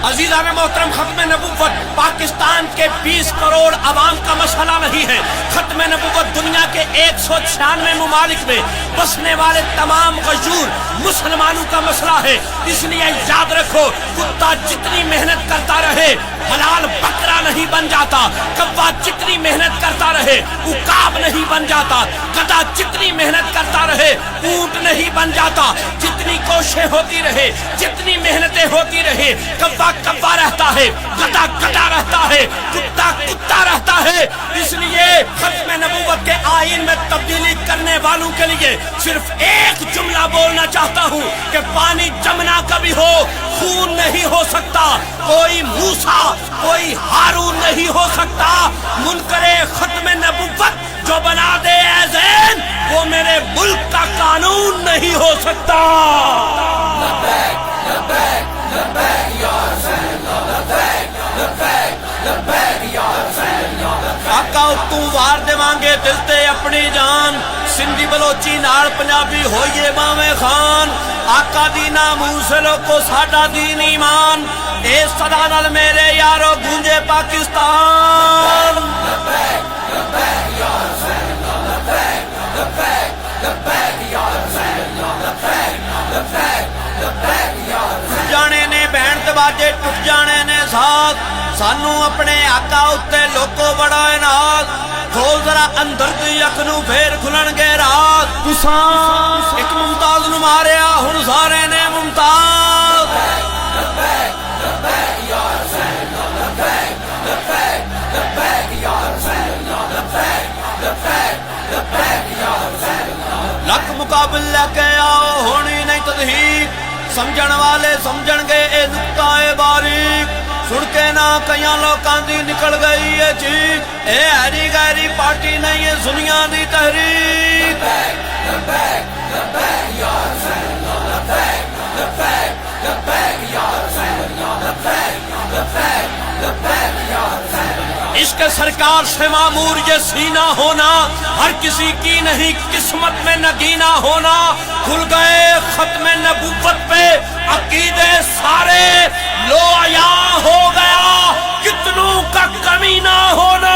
عزیزان محترم، ختم نبوت پاکستان کے 20 کروڑ عوام کا مسئلہ نہیں ہے. ختم نبوت دنیا کے 196 ممالک میں بسنے والے تمام غیور مسلمانوں کا مسئلہ ہے. اس لیے یاد رکھو، کتا جتنی محنت کرتا رہے حلال بکرا نہیں بن جاتا، کوا جتنی محنت کرتا رہے عقاب نہیں بن جاتا، گدھا جتنی محنت کرتا رہے اونٹ نہیں بن جاتا. جتنی کوششیں ہوتی رہے، جتنی محنتیں ہوتی رہے، کوا کوا رہتا ہے، گدھا گدھا رہتا ہے، کتا کتا رہتا ہے. اس لیے ختم نبوت کے آئین میں تبدیلی کرنے والوں کے لیے صرف ایک جملہ بولنا چاہتا ہوں کہ پانی جمنا کبھی ہو، خون نہیں ہو سکتا. کوئی موسیٰ کوئی ہارون نہیں ہو سکتا. منکر ختم نبوت جو بنا دے اے زین، وہ میرے ملک کا قانون نہیں ہو سکتا. لبیک لبیک لبیک یا رسول اللہ، لبیک لبیک لبیک یا رسول اللہ. آقا تو وار دے مانگے دل تے اپنی جان، سندھی بلوچی نال پنجابی ہوئیے باویں خان. آقا دی ناموس لوگو ساڈا دین ایمان، اے صدا نال میرے یارو گونجے پاکستان. لبیک لبیک یا رسول اللہ، لبیک لبیک لبیک یا رسول اللہ، لبیک لبیک لبیک یا رسول. جانے نے بہن تے باجے ٹوٹ جانے نے ساتھ، سانو اپنے آقا اتے لوگو بڑا انعام. کھول ذرا اندر دی اکھ نو پھر کھلن گے رات. تساں ایک ممتاز نو ماریا ہن سارے نے ممتاز. لبیک لبیک یا رسول اللہ، لبیک لبیک لبیک یا رسول اللہ، لبیک لبیک لبیک یا رسول اللہ. لک مقابل لے کے آؤ، ہونی نہیں تدہیق، سمجھن والے سمجھن گے اے نکتہ باریک. سن کے نہ کئیاں لوکاں دی نکل گئی ہے چیخ، اے ہری غیری پارٹی نہیں ہے سنیاں دی تحریک. لبیک لبیک لبیک یا رسول اللہ، لبیک لبیک لبیک یا رسول اللہ، لبیک لبیک لبیک یا رسول اللہ. عشق سرکار سے معمور یہ سینہ ہونا، ہر کسی کی نہیں قسمت میں نگینا ہونا. کھل گئے ختم نبوت پہ عقیدے سارے، لو عیاں ہو گیا کتنوں کا کمینہ ہونا.